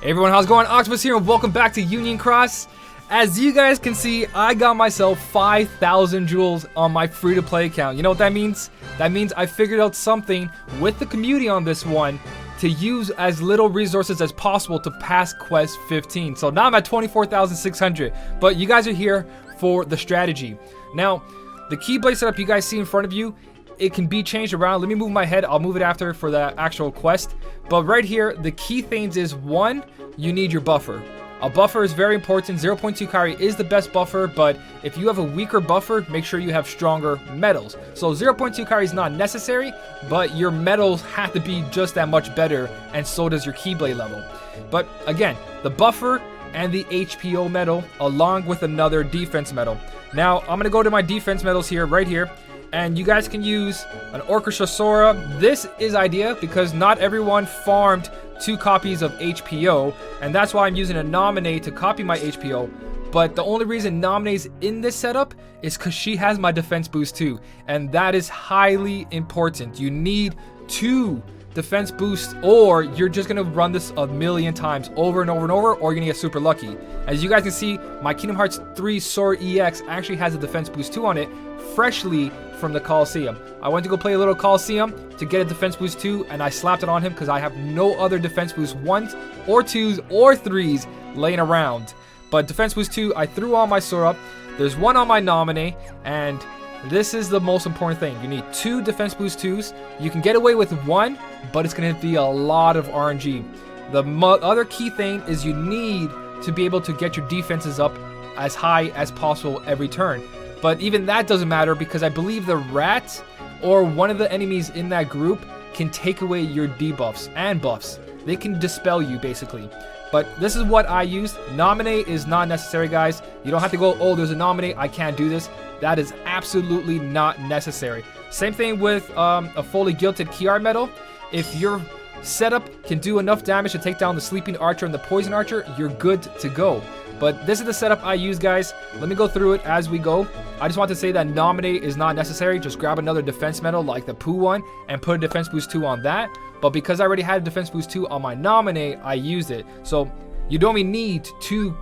Hey everyone, how's it going? Octopus here and welcome back to Union Cross. As you guys can see, I got myself 5,000 jewels on my free-to-play account. You know what that means? That means I figured out something with the community on this one to use as little resources as possible to pass quest 15. So now I'm at 24,600, but you guys are here for the strategy. Now, the Keyblade setup you guys see in front of you, it can be changed around. Let me move my head. I'll move it after for the actual quest. But right here, the key things is, one, you need your buffer. A buffer is very important. 0.2 carry is the best buffer, but if you have a weaker buffer, make sure you have stronger metals. So 0.2 carry is not necessary, but your metals have to be just that much better, and so does your Keyblade level. But again, the buffer and the HPO metal along with another defense metal. Now, I'm going to go to my defense metals here, right here. And you guys can use an Orchestra Sora. This is ideal because not everyone farmed 2 copies of HPO, and that's why I'm using a Nominate to copy my HPO. But the only reason Nominate's in this setup is because she has my defense boost too, and that is highly important. You need 2 defense boosts, or you're just gonna run this a million times over and over and over, or you're gonna get super lucky. As you guys can see, my Kingdom Hearts 3 Sora EX actually has a defense boost 2 on it, freshly from the Coliseum. I went to go play a little Coliseum to get a defense boost 2, and I slapped it on him because I have no other defense boost 1s or 2s or 3s laying around. But defense boost 2, I threw on my Sora. There's 1 on my Nominee, and this is the most important thing. You need 2 defense boost 2s. You can get away with 1, but it's going to be a lot of RNG. The other key thing is you need to be able to get your defenses up as high as possible every turn. But even that doesn't matter because I believe the rat or one of the enemies in that group can take away your debuffs and buffs. They can dispel you basically. But this is what I used. Nominate is not necessary, guys. You don't have to go, oh, there's a Nominate, I can't do this. That is absolutely not necessary. Same thing with a fully gilded key art metal. If your setup can do enough damage to take down the Sleeping Archer and the Poison Archer, you're good to go. But this is the setup I use, guys. Let me go through it as we go. I just want to say that Nominate is not necessary. Just grab another defense metal like the Pooh one and put a defense boost 2 on that. But because I already had a defense boost 2 on my Nominate, I used it. So you don't even need 2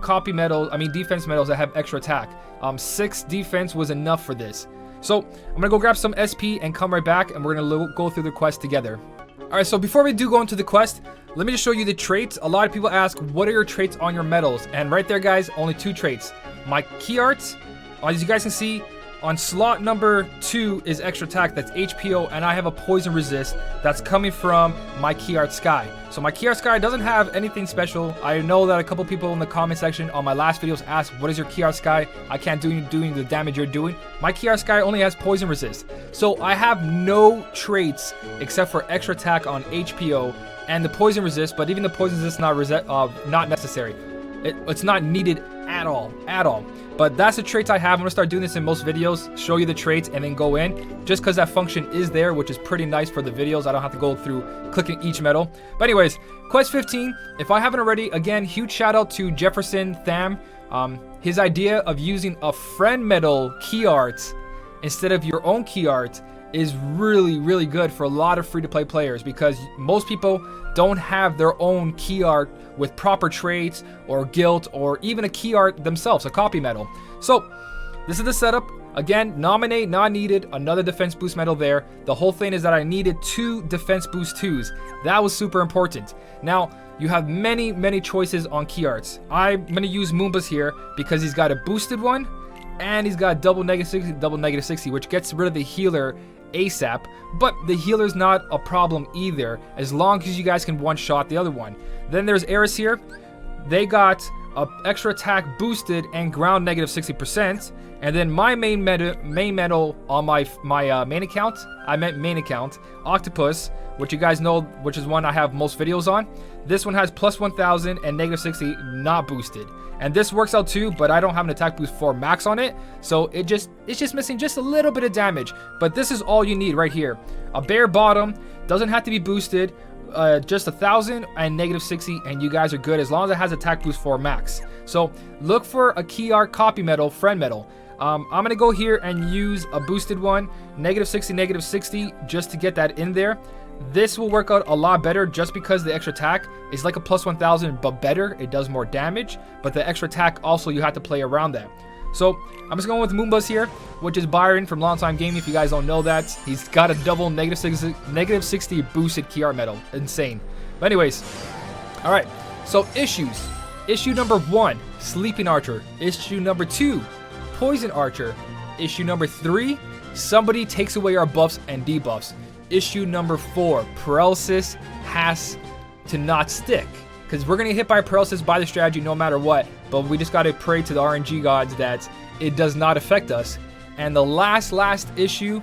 defense metals that have extra attack. 6 defense was enough for this. So I'm gonna go grab some SP and come right back, and we're gonna go through the quest together. Alright, so before we do go into the quest, let me just show you the traits. A lot of people ask, what are your traits on your metals? And right there, guys, only 2 traits. My key arts, as you guys can see, on slot number 2 is extra attack, that's HPO, and I have a poison resist that's coming from my key art Sky. So my key art Sky doesn't have anything special. I know that a couple people in the comment section on my last videos asked, what is your key art Sky? I can't do doing the damage you're doing. My key art Sky only has poison resist. So I have no traits except for extra attack on HPO and the poison resist, but even the poison resist not necessary. It's not needed at all. But that's the traits I have. I'm gonna start doing this in most videos, show you the traits and then go in, just because that function is there, which is pretty nice for the videos. I don't have to go through clicking each metal. But anyways, quest 15, if I haven't already, again, huge shout out to Jefferson Tham. His idea of using a friend metal key art instead of your own key art is really good for a lot of free-to-play players, because most people don't have their own key art with proper traits or guilt or even a key art themselves, a copy metal. So this is the setup. Again, Nominate not needed, another defense boost metal there. The whole thing is that I needed 2 defense boost 2s. That was super important. Now you have many choices on key arts. I'm gonna use Moomba's here because he's got a boosted one and he's got double -60, double -60, which gets rid of the healer ASAP, but the healer's not a problem either, as long as you guys can one-shot the other one. Then there's Eris here. They got a extra attack boosted and ground -60%, and then my main metal on my main account, Octopus, which you guys know, which is one I have most videos on. This one has +1000 and -60 not boosted. And this works out too, but I don't have an attack boost 4 max on it, so it's just missing just a little bit of damage. But this is all you need right here. A bare bottom, doesn't have to be boosted, just 1000 and -60, and you guys are good as long as it has attack boost 4 max. So look for a key art copy metal, friend metal. I'm gonna go here and use a boosted one, -60, -60, just to get that in there. This will work out a lot better just because the extra attack is like a plus 1000 but better. It does more damage, but the extra attack also you have to play around that. So I'm just going with Moonbuzz here, which is Byron from Long Time Gaming. If you guys don't know that, he's got a double negative 60 boosted key art medal. Insane. But anyways, all right. So issues. Issue number 1, Sleeping Archer. Issue number 2, Poison Archer. Issue number 3, somebody takes away our buffs and debuffs. Issue number 4, Paralysis has to not stick. Because we're going to get hit by paralysis by the strategy no matter what. But we just got to pray to the RNG gods that it does not affect us. And the last issue,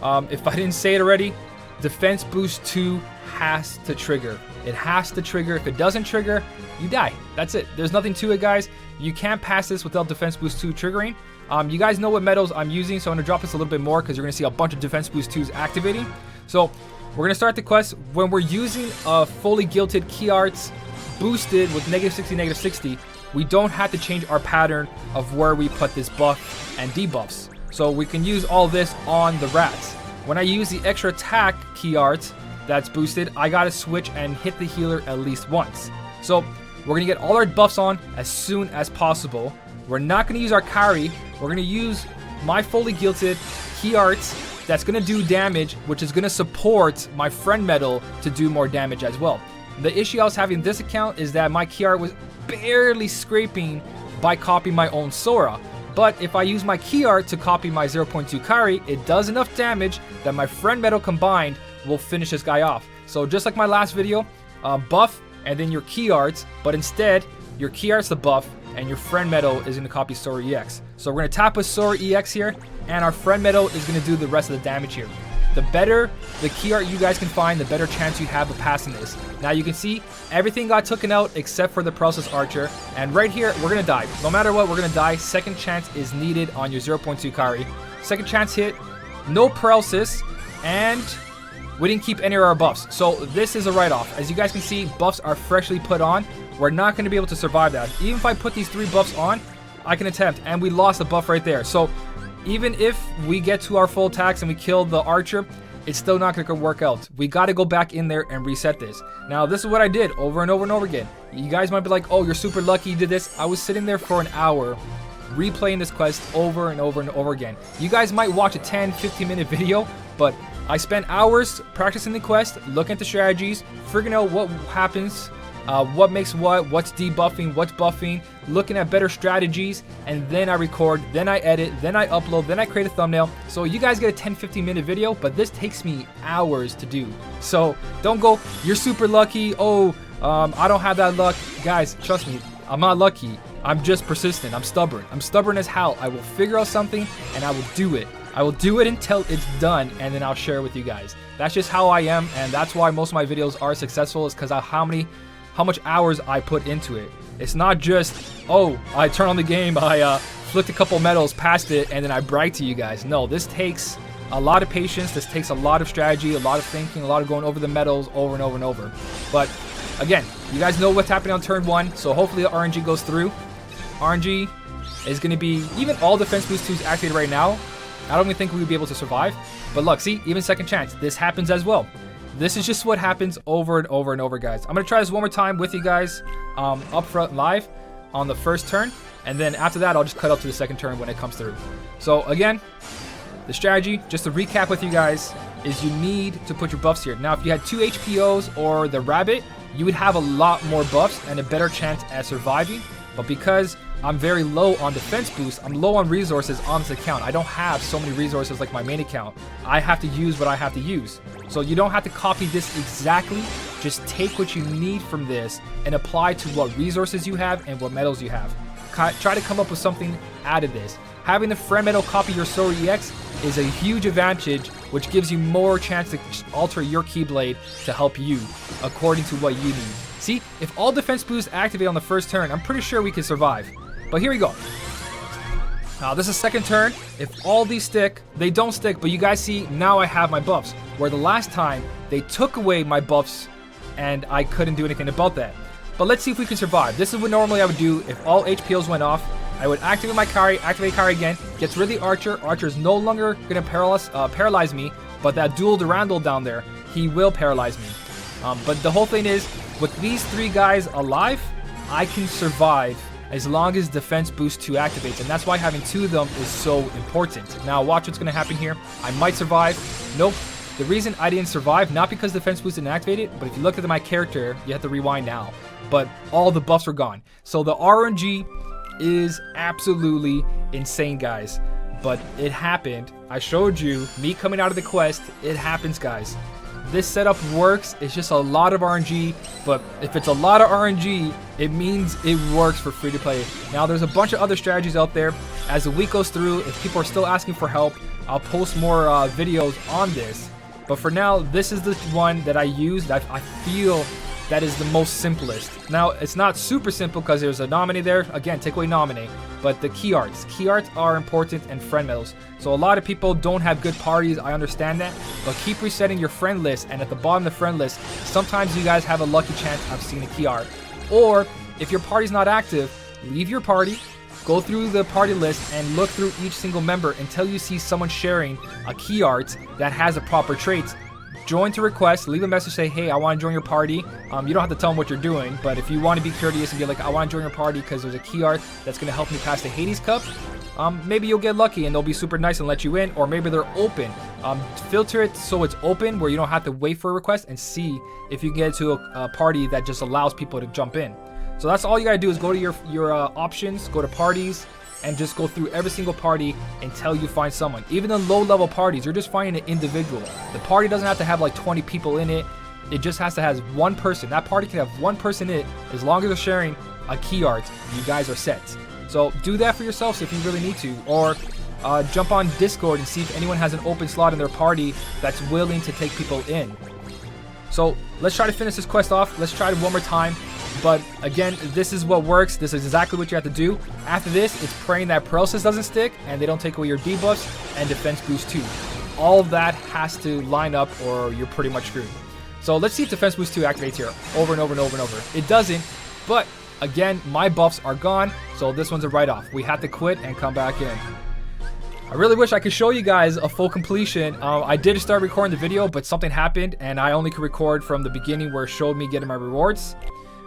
if I didn't say it already, Defense Boost 2 has to trigger. It has to trigger. If it doesn't trigger, you die. That's it. There's nothing to it, guys. You can't pass this without Defense Boost 2 triggering. You guys know what medals I'm using, so I'm going to drop this a little bit more because you're going to see a bunch of Defense Boost 2s activating. So we're going to start the quest. When we're using a fully gilded key arts boosted with negative 60, we don't have to change our pattern of where we put this buff and debuffs. So we can use all this on the rats. When I use the extra attack key art that's boosted, I got to switch and hit the healer at least once. So we're going to get all our buffs on as soon as possible. We're not going to use our carry. We're going to use my fully gilded key arts that's going to do damage, which is going to support my friend medal to do more damage as well. The issue I was having this account is that my key art was barely scraping by copying my own Sora. But if I use my key art to copy my 0.2 carry, it does enough damage that my friend medal combined will finish this guy off. So just like my last video, buff and then your key arts, but instead your key art's the buff and your friend medal is going to copy Sora EX. So we're going to tap with Sora EX here, and our friend medal is going to do the rest of the damage here. The better the key art you guys can find, the better chance you have of passing this. Now you can see everything got taken out except for the Paralysis Archer, and right here we're going to die. No matter what, we're going to die. Second chance is needed on your 0.2 carry. Second chance hit, no paralysis, and we didn't keep any of our buffs. So this is a write-off. As you guys can see, buffs are freshly put on. We're not going to be able to survive that. Even if I put these 3 buffs on, I can attempt, and we lost a buff right there. So even if we get to our full attacks and we kill the archer, it's still not going to work out. We got to go back in there and reset this. Now, this is what I did over and over and over again. You guys might be like, oh, you're super lucky you did this. I was sitting there for an hour replaying this quest over and over and over again. You guys might watch a 10-15 minute video, but I spent hours practicing the quest, looking at the strategies, figuring out what happens, what makes what's debuffing, what's buffing, looking at better strategies, and then I record, then I edit, then I upload, then I create a thumbnail. So you guys get a 10-15 minute video, but this takes me hours to do. So don't go, you're super lucky, oh, I don't have that luck. Guys, trust me, I'm not lucky. I'm just persistent. I'm stubborn. I'm stubborn as hell. I will figure out something and I will do it. I will do it until it's done, and then I'll share it with you guys. That's just how I am, and that's why most of my videos are successful, is because of how much hours I put into it. It's not just, oh, I turn on the game, I flicked a couple medals past it, and then I brag to you guys. No, this takes a lot of patience. This takes a lot of strategy, a lot of thinking, a lot of going over the medals over and over and over. But again, you guys know what's happening on turn 1, so hopefully the RNG goes through. RNG is going to be, even all defense boost 2s activated right now, I don't even think we would be able to survive. But look, see, even second chance, this happens as well. This is just what happens over and over and over, guys. I'm going to try this one more time with you guys up front live on the first turn. And then after that, I'll just cut up to the second turn when it comes through. So again, the strategy, just to recap with you guys, is you need to put your buffs here. Now, if you had 2 HPOs or the rabbit, you would have a lot more buffs and a better chance at surviving. But because I'm very low on defense boost, I'm low on resources on this account. I don't have so many resources like my main account. I have to use what I have to use. So you don't have to copy this exactly. Just take what you need from this and apply to what resources you have and what medals you have. Try to come up with something out of this. Having the friend medal copy your Sora EX is a huge advantage, which gives you more chance to alter your Keyblade to help you according to what you need. See, if all defense boosts activate on the first turn, I'm pretty sure we can survive. But here we go. Now this is second turn. If all these stick, they don't stick, but you guys see, now I have my buffs. Where the last time, they took away my buffs and I couldn't do anything about that. But let's see if we can survive. This is what normally I would do if all HPOs went off. I would activate my carry, activate carry again, gets rid of the archer. Archer is no longer going to paralyze me, but that dual Durandal down there, he will paralyze me. But the whole thing is, with these 3 guys alive, I can survive as long as Defense Boost 2 activates, and that's why having 2 of them is so important. Now watch what's going to happen here. I might survive. Nope. The reason I didn't survive, not because Defense Boost didn't activate it, but if you look at my character, you have to rewind now. But all the buffs are gone. So the RNG is absolutely insane, guys. But it happened. I showed you me coming out of the quest. It happens, guys. This setup works. It's just a lot of RNG, but if it's a lot of RNG, it means it works for free to play. Now there's a bunch of other strategies out there. As the week goes through, if people are still asking for help, I'll post more videos on this. But for now, this is the one that I use that I feel that is the most simplest. Now, it's not super simple because there's a nominee there. Again, take away nominee. But the key arts. Key arts are important, and friend medals. So a lot of people don't have good parties. I understand that. But keep resetting your friend list. And at the bottom of the friend list, sometimes you guys have a lucky chance of seeing a key art. Or if your party's not active, leave your party. Go through the party list and look through each single member until you see someone sharing a key art that has the proper traits. Join to request, leave a message, say, hey, I want to join your party. You don't have to tell them what you're doing, but if you want to be courteous and be like, I want to join your party because there's a key art that's going to help me pass the Hades Cup, maybe you'll get lucky and they'll be super nice and let you in, or maybe they're open. Filter it so it's open where you don't have to wait for a request, and see if you can get to a party that just allows people to jump in. So that's all you gotta do, is go to your options, go to parties, and just go through every single party until you find someone. Even in low-level parties, you're just finding an individual. The party doesn't have to have like 20 people in it. It just has to have one person. That party can have one person in it. As long as they're sharing a key art, you guys are set. So do that for yourselves if you really need to. Or jump on Discord and see if anyone has an open slot in their party that's willing to take people in. So let's try to finish this quest off. Let's try it one more time. But again, this is what works. This is exactly what you have to do. After this, it's praying that paralysis doesn't stick and they don't take away your debuffs and defense boost too. All of that has to line up or you're pretty much screwed. So let's see if defense boost 2 activates here over and over and over and over. It doesn't, but again, my buffs are gone, so this one's a write-off. We have to quit and come back in. I really wish I could show you guys a full completion. I did start recording the video, but something happened and I only could record from the beginning where it showed me getting my rewards.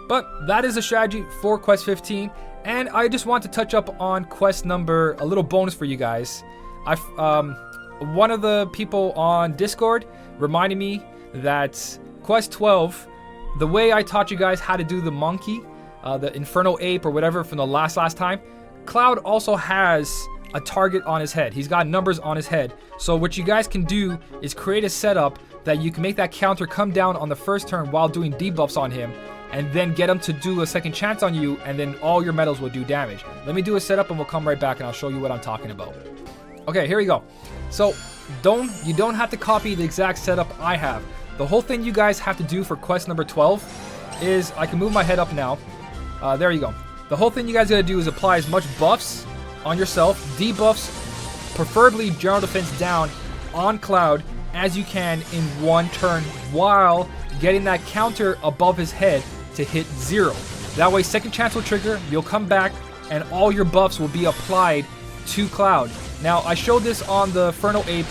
But that is the strategy for quest 15, and I just want to touch up on quest number, a little bonus for you guys. One of the people on Discord reminded me that quest 12, the way I taught you guys how to do the monkey, the infernal ape or whatever from the last time, Cloud also has a target on his head. He's got numbers on his head. So what you guys can do is create a setup that you can make that counter come down on the first turn while doing debuffs on him, and then get him to do a second chance on you, and then all your medals will do damage. Let me do a setup and we'll come right back and I'll show you what I'm talking about. Okay, here we go. So you don't have to copy the exact setup I have. The whole thing you guys have to do for quest number 12 is, I can move my head up now. There you go. The whole thing you guys gotta do is apply as much buffs on yourself, debuffs, preferably general defense down on Cloud as you can in one turn, while getting that counter above his head to hit 0. That way second chance will trigger, you'll come back, and all your buffs will be applied to Cloud. Now, I showed this on the Infernal Ape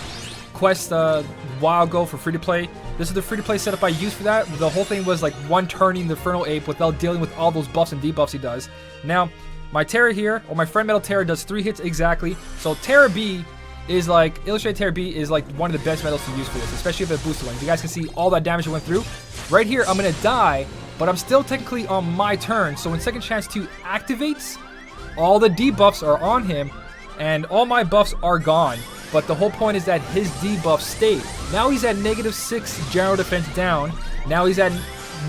quest a while ago for free to play. This is the free to play setup I used for that. The whole thing was like one turning the Infernal Ape without dealing with all those buffs and debuffs he does. Now, my Terra here, or my Friend Metal Terra, does 3 hits exactly. So Terra B is like, Illustrated Terra B is like one of the best medals to use for this, especially if it boosted one. You guys can see all that damage that went through. Right here, I'm gonna die, but I'm still technically on my turn. So when Second Chance 2 activates, all the debuffs are on him, and all my buffs are gone. But the whole point is that his debuff stayed. Now he's at -6 general defense down. Now he's at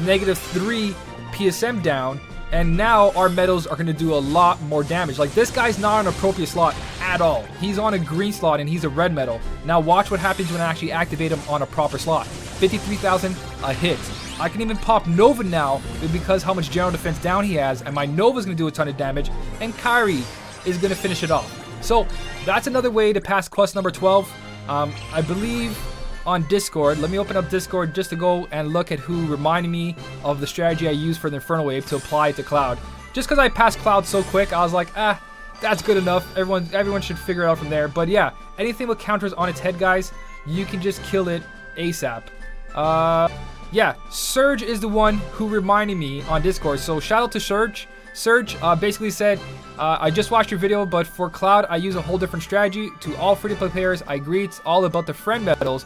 -3 PSM down. And now our medals are going to do a lot more damage. Like, this guy's not on an appropriate slot at all. He's on a green slot and he's a red medal. Now watch what happens when I actually activate him on a proper slot. 53,000 a hit. I can even pop Nova now because how much general defense down he has. And my Nova's going to do a ton of damage. And Kyrie is going to finish it off. So that's another way to pass quest number 12. I believe on Discord. Let me open up Discord just to go and look at who reminded me of the strategy I used for the Infernal Wave to apply it to Cloud. Just because I passed Cloud so quick, I was like, that's good enough. Everyone should figure it out from there. But yeah, anything with counters on its head, guys, you can just kill it ASAP. Yeah, Surge is the one who reminded me on Discord. So shout out to Surge. Surge basically said, I just watched your video, but for Cloud, I use a whole different strategy. To all free-to-play players, I agree it's all about the friend medals,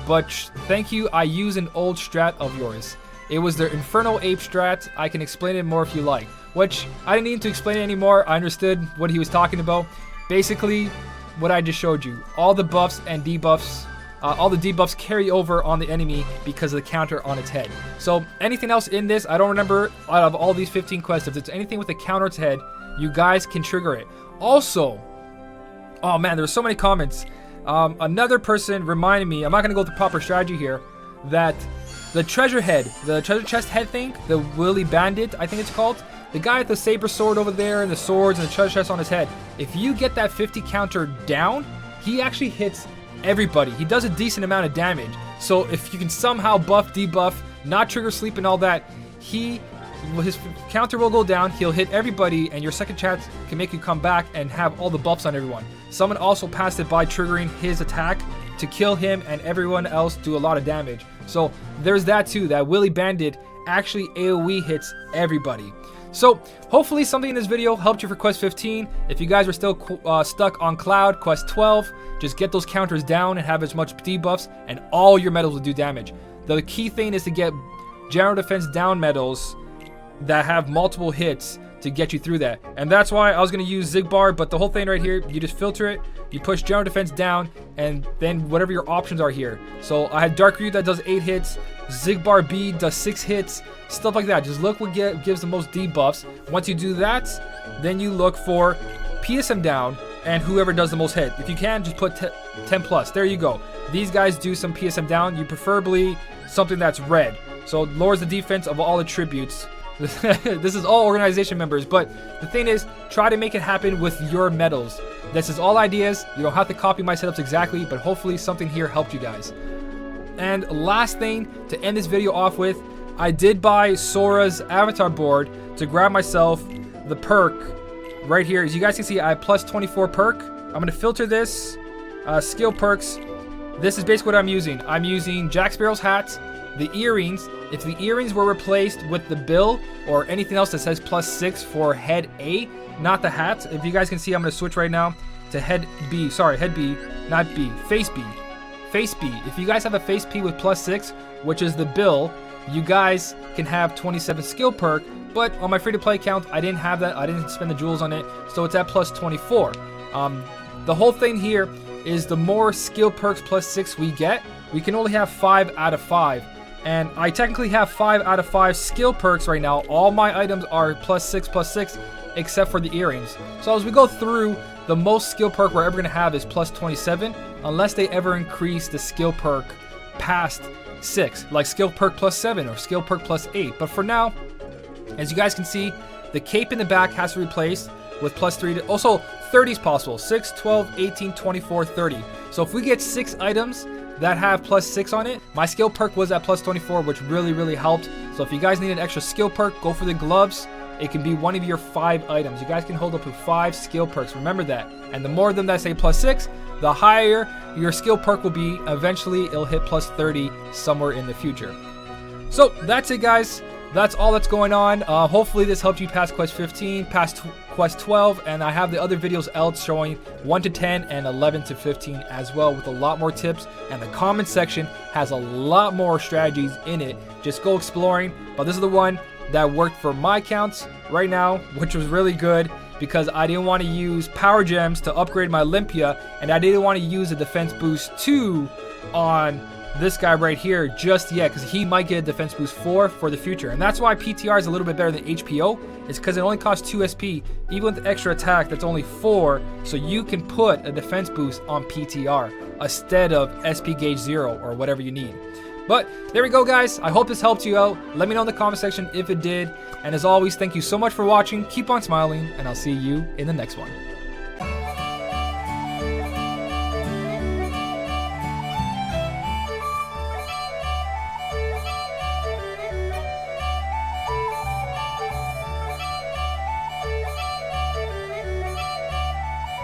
but thank you, I use an old strat of yours. It was the Infernal Ape strat. I can explain it more if you like. Which, I didn't need to explain it anymore. I understood what he was talking about. Basically, what I just showed you. All the buffs and debuffs, all the debuffs carry over on the enemy because of the counter on its head. So anything else in this, I don't remember out of all these 15 quests, if it's anything with a counter on its head, you guys can trigger it. Also, oh man, there's so many comments. Another person reminded me, I'm not going to go with the proper strategy here, that the treasure head, the treasure chest head thing, the Willy Bandit, I think it's called, the guy with the saber sword over there and the swords and the treasure chest on his head, if you get that 50 counter down, he actually hits everybody. He does a decent amount of damage. So if you can somehow buff, debuff, not trigger sleep and all that, his counter will go down, he'll hit everybody, and your second chance can make you come back and have all the buffs on everyone. Someone also passed it by triggering his attack to kill him and everyone else do a lot of damage. So there's that too, that Willy Bandit actually AoE hits everybody. So hopefully something in this video helped you for quest 15. If you guys are still stuck on Cloud, quest 12, just get those counters down and have as much debuffs and all your medals will do damage. The key thing is to get general defense down medals that have multiple hits to get you through that. And that's why I was going to use Zigbar, but the whole thing right here, you just filter it, you push general defense down, and then whatever your options are here. So I had Dark Ryu that does 8 hits, Zigbar B does 6 hits, stuff like that. Just look what gives the most debuffs. Once you do that, then you look for PSM down and whoever does the most hit. If you can, just put 10 plus. There you go. These guys do some PSM down. You preferably something that's red. So it lowers the defense of all attributes. This is all organization members, but the thing is, try to make it happen with your medals. This is all ideas. You don't have to copy my setups exactly, but hopefully something here helped you guys. And last thing to end this video off with, I did buy Sora's avatar board to grab myself the perk right here. As you guys can see, I have plus 24 perk. I'm going to filter this, skill perks. This is basically what I'm using. I'm using Jack Sparrow's hat, the earrings. If the earrings were replaced with the bill or anything else that says plus 6 for head A, not the hat. If you guys can see, I'm going to switch right now to head B. Sorry, head B, not B. Face B. Face B. If you guys have a face P with plus 6, which is the bill, you guys can have 27 skill perk. But on my free-to-play account, I didn't have that. I didn't spend the jewels on it, so it's at plus 24. The whole thing here is the more skill perks plus 6 we get, we can only have 5 out of 5. And I technically have 5 out of 5 skill perks right now. All my items are plus 6, except for the earrings. So as we go through, the most skill perk we're ever going to have is plus 27, unless they ever increase the skill perk past 6, like skill perk plus 7 or skill perk plus 8. But for now, as you guys can see, the cape in the back has to be replaced with plus 3. Also, 30 is possible. 6, 12, 18, 24, 30. So if we get 6 items that have plus 6 on it, my skill perk was at plus 24, which really helped. So if you guys need an extra skill perk, go for the gloves. It can be one of your 5 items. You guys can hold up to 5 skill perks. Remember that. And the more of them that say plus 6, the higher your skill perk will be. Eventually, it'll hit plus 30 somewhere in the future. So that's it, guys. That's all that's going on. Hopefully this helped you pass quest 15, past quest 12, and I have the other videos else showing 1 to 10 and 11 to 15 as well, with a lot more tips, and the comment section has a lot more strategies in it. Just go exploring, but this is the one that worked for my accounts right now, which was really good because I didn't want to use power gems to upgrade my Olympia, and I didn't want to use a defense boost 2 on this guy right here just yet, because he might get a defense boost 4 for the future. And that's why PTR is a little bit better than HPO. It's because it only costs 2 SP, even with extra attack that's only 4, so you can put a defense boost on PTR instead of SP gauge 0 or whatever you need. But there we go, guys. I hope this helped you out. Let me know in the comment section if it did. And as always, thank you so much for watching. Keep on smiling, and I'll see you in the next one.